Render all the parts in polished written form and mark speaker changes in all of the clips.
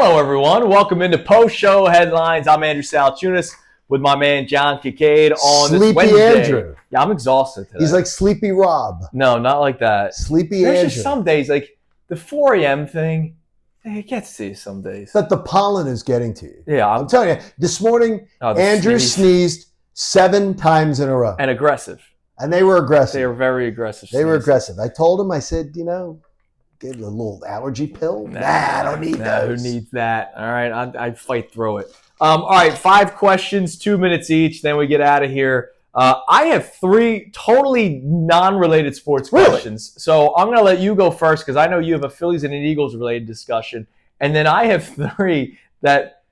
Speaker 1: Hello, everyone. Welcome into post-show headlines. I'm Andrew Salciunas with my man John Kincade on this Wednesday. Andrew. Yeah, I'm exhausted today.
Speaker 2: He's like Sleepy Rob.
Speaker 1: No, not like that.
Speaker 2: Sleepy
Speaker 1: There's
Speaker 2: Andrew.
Speaker 1: Just some days, like the 4 a.m. thing, it gets to you some days.
Speaker 2: That the pollen is getting to you.
Speaker 1: Yeah.
Speaker 2: I'm telling you, this morning, Andrew sneezed 7 times in a row.
Speaker 1: And aggressive.
Speaker 2: And they were aggressive.
Speaker 1: They were very aggressive.
Speaker 2: They were aggressive. I told him, I said, get a little allergy pill. Nah, I don't need those.
Speaker 1: Who needs that? All right, I'd fight through it. All right, 5 questions, 2 minutes each. Then we get out of here. I have 3 totally non-related sports questions. So I'm going to let you go first because I know you have a Phillies and an Eagles related discussion. And then I have 3 that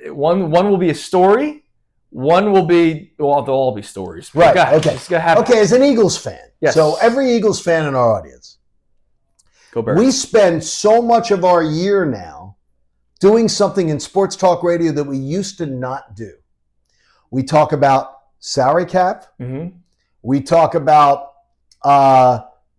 Speaker 1: one will be a story. One will be, well, they'll all be stories.
Speaker 2: Right, okay. As an Eagles fan.
Speaker 1: Yes.
Speaker 2: So every Eagles fan in our audience.
Speaker 1: Go Bears.
Speaker 2: We spend so much of our year now doing something in sports talk radio that we used to not do. We talk about salary cap.
Speaker 1: Mm-hmm.
Speaker 2: We talk about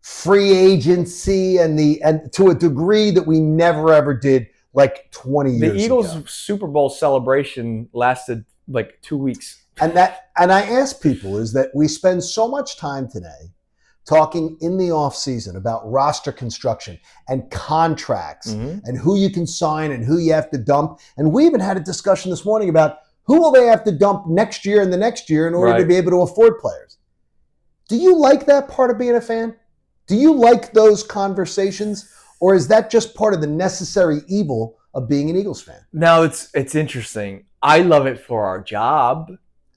Speaker 2: free agency and to a degree that we never ever did like 20 years ago.
Speaker 1: The Eagles Super Bowl celebration lasted like 2 weeks.
Speaker 2: And I ask people is that we spend so much time today talking in the off season about roster construction and contracts and who you can sign and who you have to dump. And we even had a discussion this morning about who will they have to dump next year and the next year in order to be able to afford players. Do you like that part of being a fan? Do you like those conversations? Or is that just part of the necessary evil of being an Eagles fan?
Speaker 1: No, it's interesting. I love it for our job.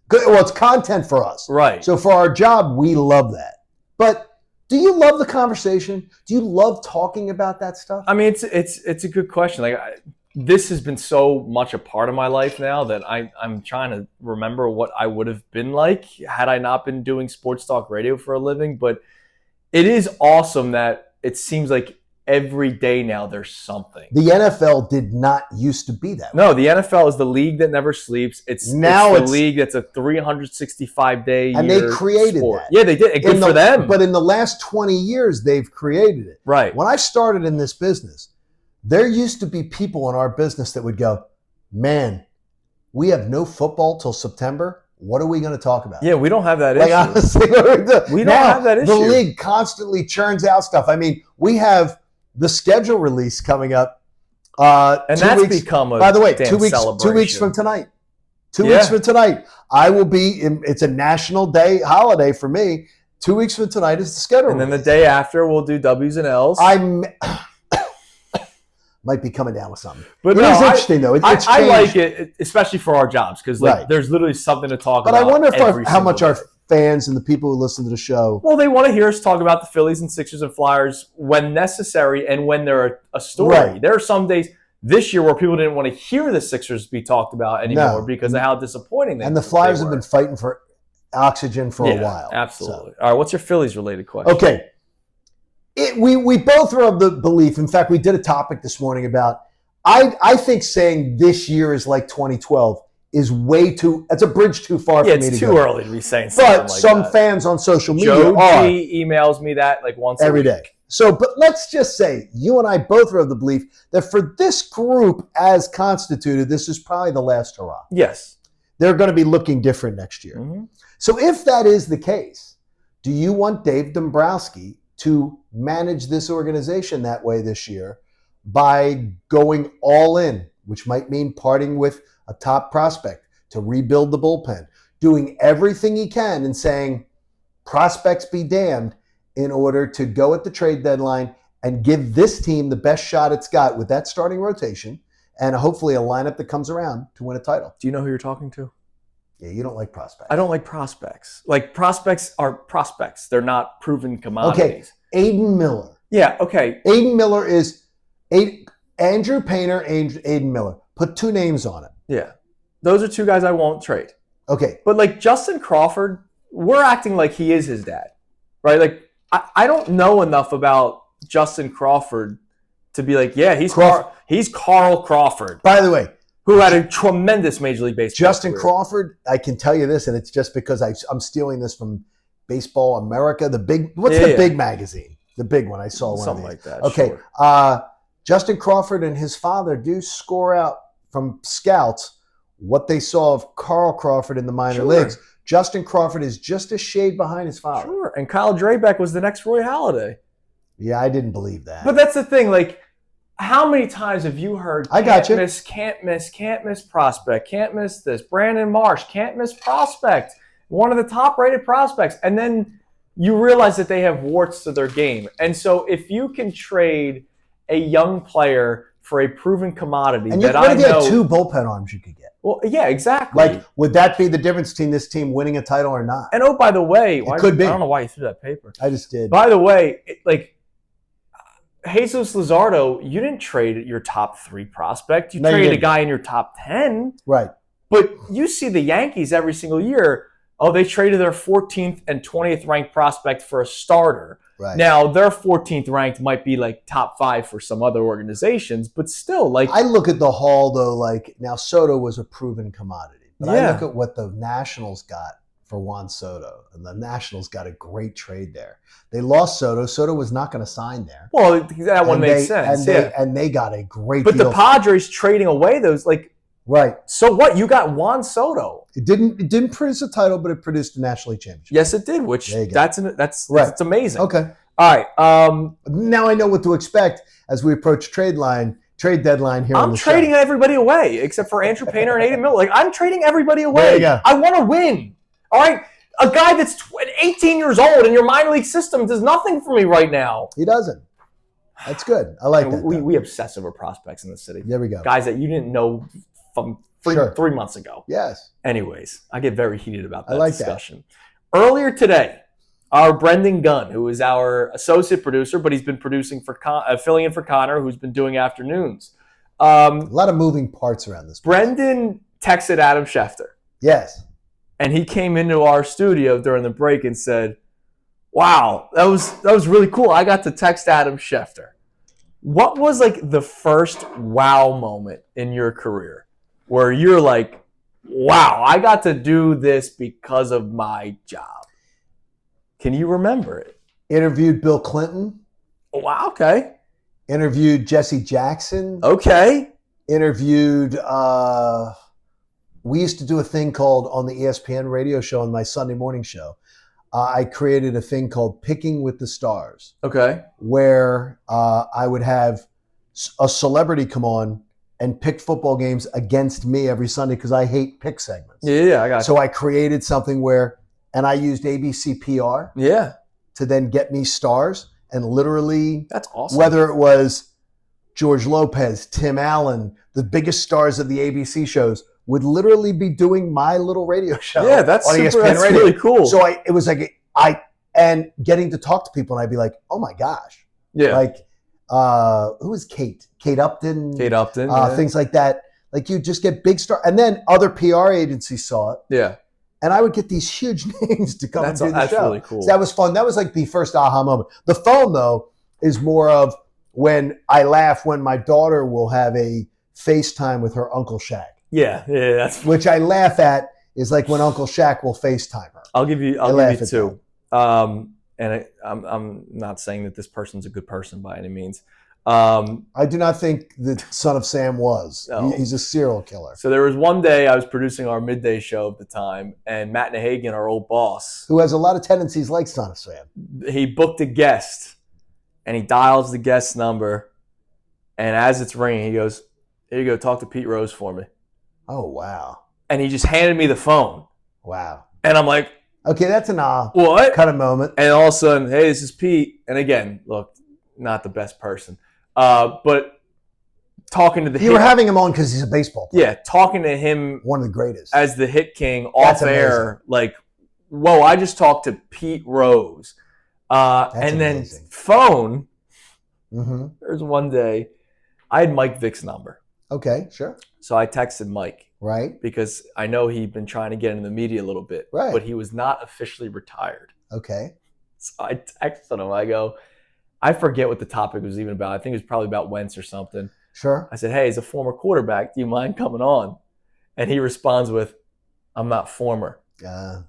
Speaker 2: Good. Well, it's content for us.
Speaker 1: Right.
Speaker 2: So for our job, we love that. But do you love the conversation? Do you love talking about that stuff?
Speaker 1: I mean, it's a good question. Like this has been so much a part of my life now that I'm trying to remember what I would have been like had I not been doing sports talk radio for a living. But it is awesome that it seems like every day now there's something.
Speaker 2: The NFL did not used to be that way.
Speaker 1: No, the NFL is the league that never sleeps. It's the league that's a 365-day
Speaker 2: and they created
Speaker 1: sport.
Speaker 2: that.
Speaker 1: Yeah, they did. Good for them.
Speaker 2: But in the last 20 years, they've created it.
Speaker 1: Right.
Speaker 2: When I started in this business, there used to be people in our business that would go, man, we have no football till September. What are we going to talk about?
Speaker 1: Yeah, we don't have that issue.
Speaker 2: Honestly,
Speaker 1: we don't have that issue.
Speaker 2: The league constantly churns out stuff. I mean, we have the schedule release coming up.
Speaker 1: And that's become a
Speaker 2: by the way,
Speaker 1: damn
Speaker 2: 2 weeks,
Speaker 1: celebration.
Speaker 2: 2 weeks from tonight. 2 weeks from tonight, I will be it's a national day holiday for me. 2 weeks from tonight is the schedule.
Speaker 1: And then the day after, we'll do W's and L's.
Speaker 2: Might be coming down with something.
Speaker 1: But
Speaker 2: it is interesting, though.
Speaker 1: I like it, especially for our jobs, because there's literally something to talk about.
Speaker 2: But I wonder how much our fans and the people who listen to the show.
Speaker 1: Well, they want to hear us talk about the Phillies and Sixers and Flyers when necessary and when they're a story.
Speaker 2: Right.
Speaker 1: There are some days this year where people didn't want to hear the Sixers be talked about anymore because of how disappointing they were.
Speaker 2: And the Flyers have been fighting for oxygen for a while.
Speaker 1: Absolutely. So. All right, what's your Phillies-related question?
Speaker 2: Okay. We both are of the belief, in fact, we did a topic this morning about, I think saying this year is like 2012 is that's a bridge too far for me to go.
Speaker 1: It's too early to be saying something like that.
Speaker 2: But some fans on social media
Speaker 1: Joe G emails me that like once
Speaker 2: every
Speaker 1: a week.
Speaker 2: day. So, but let's just say you and I both are of the belief that for this group as constituted, this is probably the last hurrah.
Speaker 1: Yes.
Speaker 2: They're going to be looking different next year.
Speaker 1: Mm-hmm.
Speaker 2: So if that is the case, do you want Dave Dombrowski to manage this organization that way this year by going all in, which might mean parting with a top prospect to rebuild the bullpen, doing everything he can and saying, prospects be damned, in order to go at the trade deadline and give this team the best shot it's got with that starting rotation and hopefully a lineup that comes around to win a title?
Speaker 1: Do you know who you're talking to?
Speaker 2: Yeah, you don't like prospects.
Speaker 1: I don't like prospects. Like, prospects are prospects. They're not proven commodities.
Speaker 2: Okay, Aiden Miller.
Speaker 1: Yeah, okay.
Speaker 2: Aiden Miller is Andrew Painter, Aiden Miller. Put 2 names on it.
Speaker 1: Yeah. Those are 2 guys I won't trade.
Speaker 2: Okay.
Speaker 1: But, like, Justin Crawford, we're acting like he is his dad, right? Like, I don't know enough about Justin Crawford to be like, yeah, he's Carl Crawford.
Speaker 2: By the way,
Speaker 1: who had a tremendous Major League Baseball
Speaker 2: Justin career. Crawford, I can tell you this, and it's just because I'm stealing this from Baseball America, the big magazine? The big one. I saw one
Speaker 1: something
Speaker 2: of these.
Speaker 1: like that.
Speaker 2: Okay.
Speaker 1: Sure.
Speaker 2: Justin Crawford and his father do score out from scouts what they saw of Carl Crawford in the minor leagues. Justin Crawford is just a shade behind his father.
Speaker 1: Sure. And Kyle Drabeck was the next Roy Halladay.
Speaker 2: Yeah, I didn't believe that.
Speaker 1: But that's the thing. Like, how many times have you heard,
Speaker 2: I got you.
Speaker 1: Can't miss prospect, can't miss this. Brandon Marsh, can't miss prospect. One of the top-rated prospects. And then you realize that they have warts to their game. And so if you can trade a young player for a proven commodity
Speaker 2: and
Speaker 1: that
Speaker 2: what if you
Speaker 1: know,
Speaker 2: had 2 bullpen arms you could get?
Speaker 1: Well, yeah, exactly.
Speaker 2: Like, would that be the difference between this team winning a title or not?
Speaker 1: And oh, by the way,
Speaker 2: it could be.
Speaker 1: I don't know why you threw that paper.
Speaker 2: I just did.
Speaker 1: By the way, Jesus Luzardo, you didn't trade your top 3 prospect. You traded a guy in your top 10.
Speaker 2: Right.
Speaker 1: But you see the Yankees every single year. Oh, they traded their 14th and 20th ranked prospect for a starter.
Speaker 2: Right.
Speaker 1: Now, their 14th ranked might be like top 5 for some other organizations, but still, like,
Speaker 2: I look at the haul though. Like, now Soto was a proven commodity, but I look at what the Nationals got for Juan Soto, and the Nationals got a great trade there. They lost Soto. Soto was not going to sign there.
Speaker 1: Well, that one makes sense.
Speaker 2: And they got a great
Speaker 1: but
Speaker 2: deal.
Speaker 1: The Padres trading away those, like,
Speaker 2: right.
Speaker 1: So what? You got Juan Soto.
Speaker 2: It didn't produce a title, but it produced a National League championship.
Speaker 1: Yes, it did. Which that's
Speaker 2: right.
Speaker 1: It's amazing.
Speaker 2: Okay.
Speaker 1: All right.
Speaker 2: Now I know what to expect as we approach trade deadline here.
Speaker 1: I'm trading everybody away except for Andrew Painter and Aiden Miller. Like, I'm trading everybody away.
Speaker 2: There you go.
Speaker 1: I want to win. All right. A guy that's 18 years old in your minor league system does nothing for me right now.
Speaker 2: He doesn't. That's good. I like that.
Speaker 1: We obsess over prospects in the city.
Speaker 2: There we go.
Speaker 1: Guys that you didn't know from 3 months ago.
Speaker 2: Yes.
Speaker 1: Anyways, I get very heated about that discussion.
Speaker 2: Earlier
Speaker 1: today, our Brendan Gunn, who is our associate producer, but he's been producing for filling in for Connor, who's been doing afternoons.
Speaker 2: A lot of moving parts around this.
Speaker 1: Brendan texted Adam Schefter.
Speaker 2: Yes.
Speaker 1: And he came into our studio during the break and said, "Wow, that was really cool. I got to text Adam Schefter." What was like the first wow moment in your career where you're like, "Wow, I got to do this because of my job"? Can you remember it?
Speaker 2: Interviewed Bill Clinton.
Speaker 1: Oh, wow, okay.
Speaker 2: Interviewed Jesse Jackson.
Speaker 1: Okay.
Speaker 2: Interviewed, we used to do a thing called, on the ESPN radio show, on my Sunday morning show, I created a thing called Picking with the Stars.
Speaker 1: Okay.
Speaker 2: Where I would have a celebrity come on and pick football games against me every Sunday because I hate pick segments.
Speaker 1: Yeah, I got you.
Speaker 2: So I created something where, and I used ABC PR to then get me stars, and literally,
Speaker 1: that's awesome.
Speaker 2: Whether it was George Lopez, Tim Allen, the biggest stars of the ABC shows would literally be doing my little radio show.
Speaker 1: Yeah, that's
Speaker 2: on ESPN
Speaker 1: that's
Speaker 2: radio.
Speaker 1: really cool.
Speaker 2: So it was like and getting to talk to people, and I'd be like, oh my gosh.
Speaker 1: Yeah.
Speaker 2: Like, who is Kate? Kate Upton.
Speaker 1: Kate Upton.
Speaker 2: Things like that. Like, you just get big stars. And then other PR agencies saw it.
Speaker 1: Yeah.
Speaker 2: And I would get these huge names to come and do the show.
Speaker 1: That's really cool.
Speaker 2: So that was fun. That was like the first aha moment. The phone, though, is more of when I laugh when my daughter will have a FaceTime with her Uncle Shaq.
Speaker 1: Yeah, that's
Speaker 2: which I laugh at is like when Uncle Shaq will FaceTime her.
Speaker 1: I'll give you 2. And I'm not saying that this person's a good person by any means.
Speaker 2: I do not think the Son of Sam was.
Speaker 1: No.
Speaker 2: He's a serial killer.
Speaker 1: So there was one day I was producing our midday show at the time, and Matt Nahagan, our old boss,
Speaker 2: who has a lot of tendencies like Son of Sam,
Speaker 1: he booked a guest, and he dials the guest's number, and as it's ringing, he goes, "Here you go, talk to Pete Rose for me."
Speaker 2: Oh, wow.
Speaker 1: And he just handed me the phone.
Speaker 2: Wow.
Speaker 1: And I'm like,
Speaker 2: okay, that's an
Speaker 1: what?
Speaker 2: Kind of moment.
Speaker 1: And all of a sudden, hey, this is Pete. And again, look, not the best person. But talking to the
Speaker 2: You were having him on because he's a baseball player.
Speaker 1: Yeah, talking to him.
Speaker 2: One of the greatest.
Speaker 1: As the hit king off air. Like, whoa, I just talked to Pete Rose. And then
Speaker 2: amazing.
Speaker 1: Phone.
Speaker 2: Mm-hmm.
Speaker 1: There's one day, I had Mike Vick's number.
Speaker 2: Okay, sure.
Speaker 1: So I texted Mike.
Speaker 2: Right.
Speaker 1: Because I know he'd been trying to get in the media a little bit.
Speaker 2: Right.
Speaker 1: But he was not officially retired.
Speaker 2: Okay.
Speaker 1: So I texted him. I go, I forget what the topic was even about. I think it was probably about Wentz or something.
Speaker 2: Sure.
Speaker 1: I said, hey, as a former quarterback, do you mind coming on? And he responds with, I'm not former.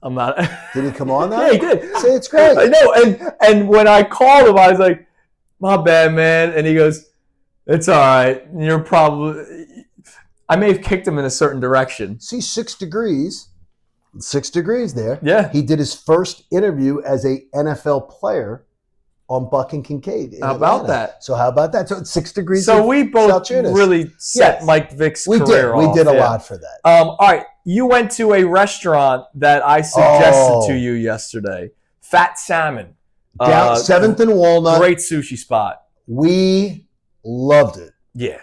Speaker 1: I'm not.
Speaker 2: Did he come on now?
Speaker 1: Yeah, he did.
Speaker 2: Say it's great.
Speaker 1: I know. And when I called him, I was like, my bad, man. And he goes, It's all right. You're probably. I may have kicked him in a certain direction.
Speaker 2: See, 6 degrees. 6 degrees there.
Speaker 1: Yeah.
Speaker 2: He did his first interview as a NFL player on Buck and Kincade in
Speaker 1: How about
Speaker 2: Atlanta.
Speaker 1: that?
Speaker 2: So how about that? So it's 6 degrees.
Speaker 1: So we both
Speaker 2: Salciunas.
Speaker 1: really set Mike Vick's career off.
Speaker 2: We did a lot for that.
Speaker 1: All right. You went to a restaurant that I suggested to you yesterday. Fat Salmon.
Speaker 2: Down 7th and Walnut.
Speaker 1: Great sushi spot.
Speaker 2: We loved it.
Speaker 1: Yeah.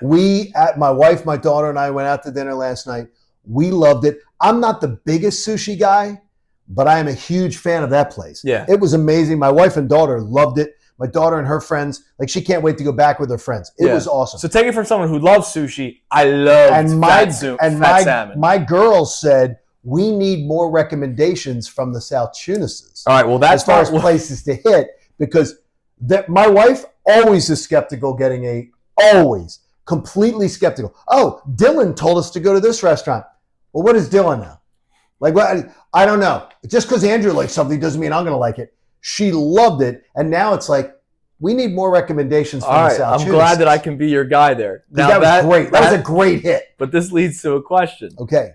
Speaker 2: My wife, my daughter, and I went out to dinner last night. We loved it. I'm not the biggest sushi guy, but I am a huge fan of that place.
Speaker 1: Yeah.
Speaker 2: It was amazing. My wife and daughter loved it. My daughter and her friends, like she can't wait to go back with her friends. It was awesome.
Speaker 1: So take it from someone who loves sushi. I love fat salmon.
Speaker 2: My girls said, we need more recommendations from the Salciunas.
Speaker 1: All right, well, that's
Speaker 2: as far as places to hit, because my wife always is skeptical always completely skeptical. Oh, Dylan told us to go to this restaurant. Well, what is Dylan now? Like, what? I don't know. Just because Andrew likes something doesn't mean I'm going to like it. She loved it, and now it's like, we need more recommendations from the Salciunas.
Speaker 1: I'm glad that I can be your guy there.
Speaker 2: Now, that was great. That was a great hit.
Speaker 1: But this leads to a question.
Speaker 2: Okay.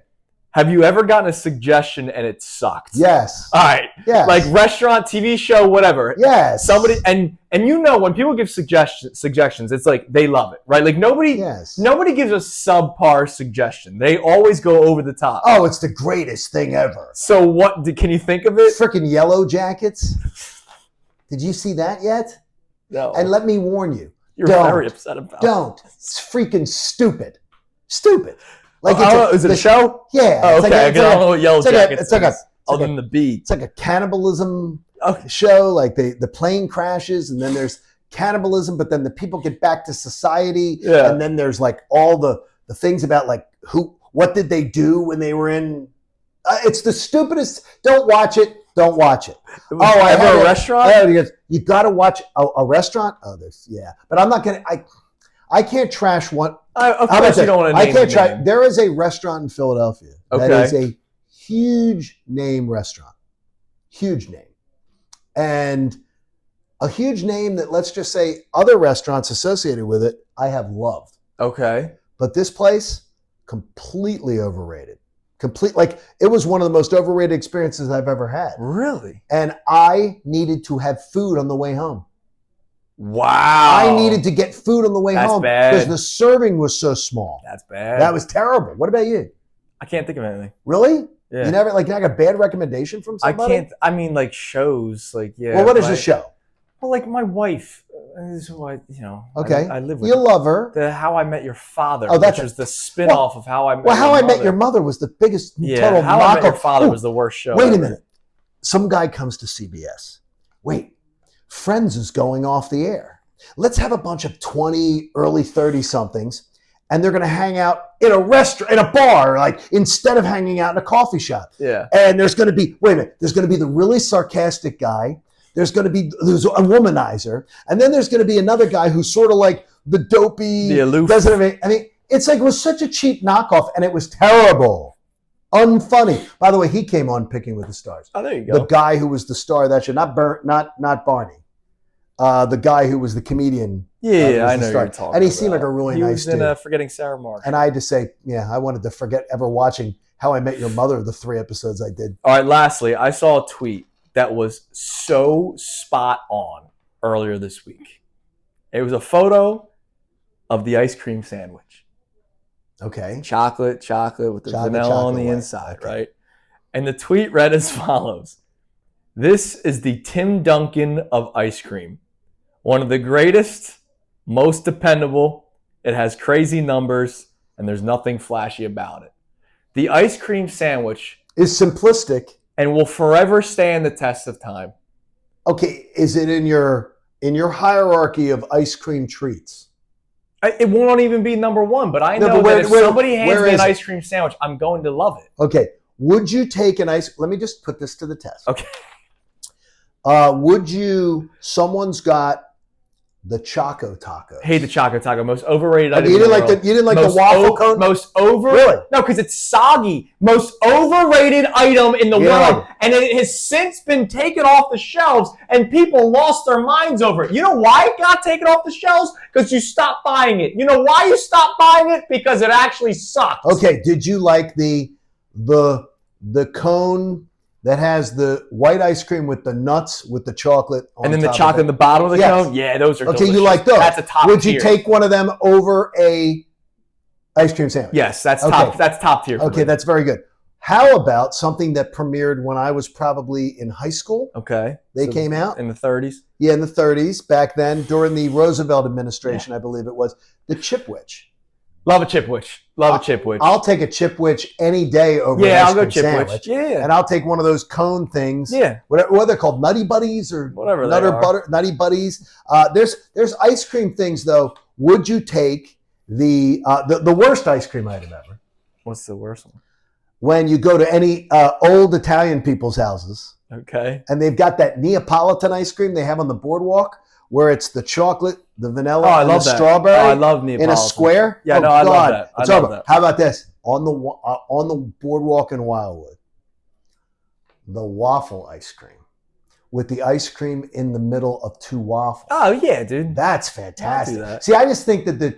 Speaker 1: Have you ever gotten a suggestion and it sucked?
Speaker 2: Yes.
Speaker 1: All right.
Speaker 2: Yes.
Speaker 1: Like restaurant, TV show, whatever.
Speaker 2: Yes.
Speaker 1: Somebody and you know when people give suggestions, it's like they love it, right? Like nobody gives a subpar suggestion. They always go over the top.
Speaker 2: Oh, it's the greatest thing ever.
Speaker 1: So what can you think of it?
Speaker 2: Freaking Yellow Jackets. Did you see that yet?
Speaker 1: No.
Speaker 2: And let me warn you.
Speaker 1: You're very upset about it.
Speaker 2: Don't. It's freaking stupid. Stupid.
Speaker 1: Like is it a show?
Speaker 2: Yeah.
Speaker 1: Oh, okay. I don't know what Yellow Jackets is. Other than the beat.
Speaker 2: It's like a cannibalism show. Like the plane crashes, and then there's cannibalism, but then the people get back to society, and then there's like all the things about like what did they do when they were in. It's the stupidest. Don't watch it. Don't watch it.
Speaker 1: I have a restaurant.
Speaker 2: You got to watch a restaurant. But I'm not gonna. I can't trash one.
Speaker 1: Of course, you don't want to name
Speaker 2: I can't try. There is a restaurant in Philadelphia that is a huge name restaurant. Huge name. And a huge name that, let's just say, other restaurants associated with it, I have loved.
Speaker 1: Okay.
Speaker 2: But this place, completely overrated. It was one of the most overrated experiences I've ever had.
Speaker 1: Really?
Speaker 2: And I needed to have food on the way home.
Speaker 1: Wow.
Speaker 2: I needed to get food on the way home because the serving was so small.
Speaker 1: That's bad.
Speaker 2: That was terrible. What about you?
Speaker 1: I can't think of anything.
Speaker 2: Really?
Speaker 1: Yeah.
Speaker 2: You never, like, I got a bad recommendation from somebody?
Speaker 1: I can't, I mean, like, shows, like, yeah.
Speaker 2: Well, what is the show?
Speaker 1: Well, like, my wife is who
Speaker 2: Okay.
Speaker 1: I live with.
Speaker 2: You love her.
Speaker 1: The How I Met Your Father,
Speaker 2: which
Speaker 1: is the spin-off of How I Met Your Mother.
Speaker 2: How I Met Your Mother was the biggest total
Speaker 1: How I Met Your Father was the worst show
Speaker 2: Wait a minute. Some guy comes to CBS. Wait, Friends is going off the air. Let's have a bunch of 20, early 30-somethings, and they're going to hang out in a restaurant, in a bar, like instead of hanging out in a coffee shop.
Speaker 1: Yeah.
Speaker 2: And there's going to be, there's going to be the really sarcastic guy. There's a womanizer. And then there's going to be another guy who's sort of like the dopey.
Speaker 1: The aloof.
Speaker 2: It's like, it was such a cheap knockoff, and it was terrible. Unfunny. By the way, he came on Picking with the Stars.
Speaker 1: Oh, there you go.
Speaker 2: The guy who was the star of that show, not Barney. The guy who was the comedian.
Speaker 1: Yeah, I know you're talking about.
Speaker 2: And he seemed like a really nice dude.
Speaker 1: He was in Forgetting Sarah Marshall.
Speaker 2: And I had to say, I wanted to forget ever watching How I Met Your Mother, the 3 episodes I did.
Speaker 1: All right, lastly, I saw a tweet that was so spot on earlier this week. It was a photo of the ice cream sandwich.
Speaker 2: Okay.
Speaker 1: Chocolate with the vanilla on the inside, right? And the tweet read as follows. This is the Tim Duncan of ice cream. One of the greatest, most dependable. It has crazy numbers, and there's nothing flashy about it. The ice cream sandwich
Speaker 2: is simplistic
Speaker 1: and will forever stand the test of time.
Speaker 2: Okay, is it in your hierarchy of ice cream treats?
Speaker 1: It won't even be number one, but I know that if somebody hands me an ice cream sandwich, I'm going to love it.
Speaker 2: Okay, would you take let me just put this to the test.
Speaker 1: Okay.
Speaker 2: Someone's got the Choco Taco.
Speaker 1: Hate the Choco Taco. Most overrated item.
Speaker 2: You didn't like the waffle cone?
Speaker 1: Most over.
Speaker 2: Really?
Speaker 1: No, because it's soggy. Most overrated item in the world, and it has since been taken off the shelves, and people lost their minds over it. You know why it got taken off the shelves? Because you stopped buying it. You know why you stopped buying it? Because it actually sucks.
Speaker 2: Okay. Did you like the cone that has the white ice cream with the nuts with the chocolate on
Speaker 1: and then
Speaker 2: top
Speaker 1: the chocolate in the bottom of the cone? Yeah, those are delicious.
Speaker 2: Okay, you like those.
Speaker 1: That's a top
Speaker 2: Would
Speaker 1: tier.
Speaker 2: you take one of them over a ice cream sandwich?
Speaker 1: Yes, that's top tier.
Speaker 2: Okay, that's very good. How about something that premiered when I was probably in high school?
Speaker 1: Okay.
Speaker 2: They came out?
Speaker 1: In the 30s?
Speaker 2: Yeah, in the 30s, back then, during the Roosevelt administration, I believe it was, the Chipwich.
Speaker 1: Love a Chipwich. Love a Chipwich.
Speaker 2: I'll take a Chipwich any day over an ice cream sandwich.
Speaker 1: Yeah.
Speaker 2: And I'll take one of those cone things.
Speaker 1: Yeah.
Speaker 2: What they're called, Nutty Buddies or
Speaker 1: whatever
Speaker 2: Nutty Buddies. There's ice cream things though. Would you take the worst ice cream item ever?
Speaker 1: What's the worst one?
Speaker 2: When you go to any old Italian people's houses.
Speaker 1: Okay.
Speaker 2: And they've got that Neapolitan ice cream they have on the boardwalk where it's the chocolate, the vanilla, and the strawberry.
Speaker 1: Oh, I love Neapolitan.
Speaker 2: In a square.
Speaker 1: Yeah, I love that. I love that.
Speaker 2: How about this? On the boardwalk in Wildwood, the waffle ice cream with the ice cream in the middle of two waffles.
Speaker 1: Oh yeah, dude.
Speaker 2: That's fantastic.
Speaker 1: That.
Speaker 2: See, I just think that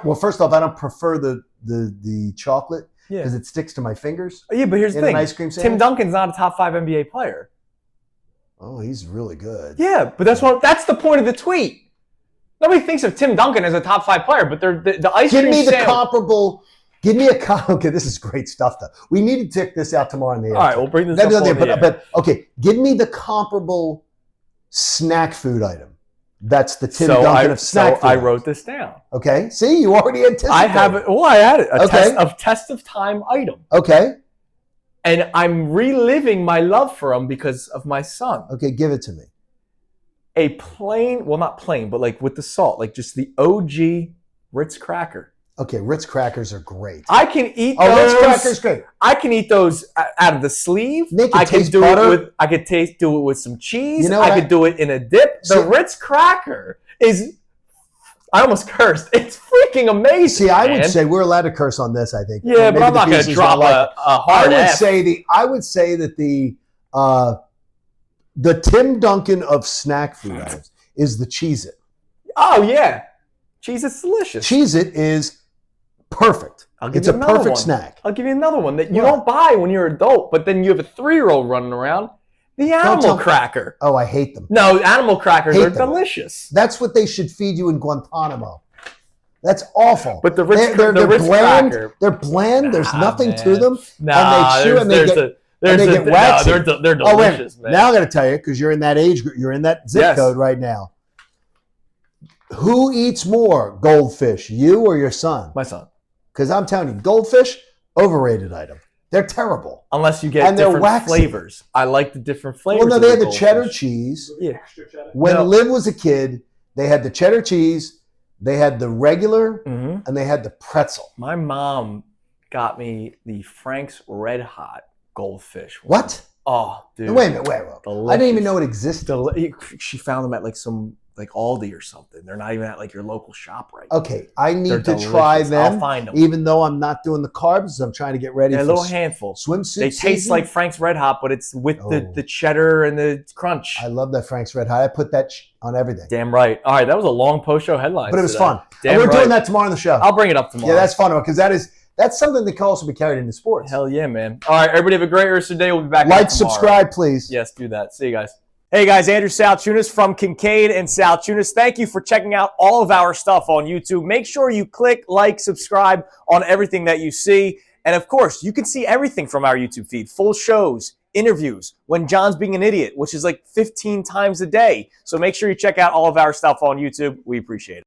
Speaker 2: well, first off, I don't prefer the chocolate because it sticks to my fingers.
Speaker 1: Yeah, but here's the thing.
Speaker 2: Ice cream sandwich.
Speaker 1: Tim Duncan's not a top 5 NBA player.
Speaker 2: Oh, he's really good.
Speaker 1: Yeah, but that's the point of the tweet. Nobody thinks of Tim Duncan as a top 5 player, but the ice cream sandwich.
Speaker 2: Okay, this is great stuff though. We need to check this out tomorrow in the air.
Speaker 1: All right, we'll bring this up on the air.
Speaker 2: But okay, give me the comparable snack food item. That's the Tim Duncan of snack food.
Speaker 1: I wrote this down.
Speaker 2: Okay, see, you already anticipated.
Speaker 1: I have it. Well, I had it. A test of time item.
Speaker 2: Okay.
Speaker 1: And I'm reliving my love for him because of my son.
Speaker 2: Okay, give it to me.
Speaker 1: A plain, well, not plain, but like with the salt, like just the OG Ritz cracker.
Speaker 2: Okay, Ritz crackers are great.
Speaker 1: I can eat those.
Speaker 2: Ritz crackers great.
Speaker 1: I can eat those out of the sleeve.
Speaker 2: I can do butter.
Speaker 1: I could do it with some cheese.
Speaker 2: You know
Speaker 1: I could do it in a dip. The Ritz cracker is. I almost cursed. It's freaking amazing.
Speaker 2: See, I would say we're allowed to curse on this. I think.
Speaker 1: Yeah, but I'm not going to drop a hard F.
Speaker 2: I would say that the Tim Duncan of snack food items is the Cheez-It.
Speaker 1: Oh yeah, Cheez-It's delicious.
Speaker 2: Cheez-It is perfect. It's a perfect snack.
Speaker 1: I'll give you another one that you don't buy when you're an adult, but then you have a 3-year-old running around. The animal cracker.
Speaker 2: Oh, I hate them.
Speaker 1: No, animal crackers are delicious.
Speaker 2: That's what they should feed you in Guantanamo. That's awful.
Speaker 1: But the Ritz
Speaker 2: bland.
Speaker 1: cracker.
Speaker 2: They're bland. There's nothing to them.
Speaker 1: Nah,
Speaker 2: and they chew and they get waxy.
Speaker 1: They're delicious, man.
Speaker 2: Now I got to tell you, because you're in that age group, you're in that zip code right now. Who eats more goldfish, you or your son?
Speaker 1: My son.
Speaker 2: Because I'm telling you, goldfish, overrated item. They're terrible.
Speaker 1: Unless you get different flavors. I like the different flavors.
Speaker 2: Well, no, they had the cheddar cheese.
Speaker 1: Yeah.
Speaker 2: When Liv was a kid, they had the cheddar cheese, they had the regular, and they had the pretzel.
Speaker 1: My mom got me the Frank's Red Hot goldfish one.
Speaker 2: What?
Speaker 1: Oh, dude.
Speaker 2: No, wait a minute. I didn't even know it existed.
Speaker 1: She found them at like some Aldi or something. They're not even at like your local shop right now.
Speaker 2: Okay, I need to try them.
Speaker 1: I'll find them.
Speaker 2: Even though I'm not doing the carbs, I'm trying to get ready for
Speaker 1: a little handful.
Speaker 2: Swimsuit
Speaker 1: They taste like Frank's Red Hot, but it's with the cheddar and the crunch.
Speaker 2: I love that Frank's Red Hot. I put that on everything.
Speaker 1: Damn right. All right, that was a long post-show headline.
Speaker 2: But it was fun. And we're doing that tomorrow on the show.
Speaker 1: I'll bring it up tomorrow.
Speaker 2: Yeah, that's fun because that's something that can also be carried into sports.
Speaker 1: Hell yeah, man. All right, everybody have a great rest of the day. We'll be back
Speaker 2: tomorrow. Subscribe, please.
Speaker 1: Yes, do that. See you guys. Hey guys, Andrew Salciunas from Kincade and Salciunas. Thank you for checking out all of our stuff on YouTube. Make sure you click, like, subscribe on everything that you see. And of course, you can see everything from our YouTube feed. Full shows, interviews, when John's being an idiot, which is like 15 times a day. So make sure you check out all of our stuff on YouTube. We appreciate it.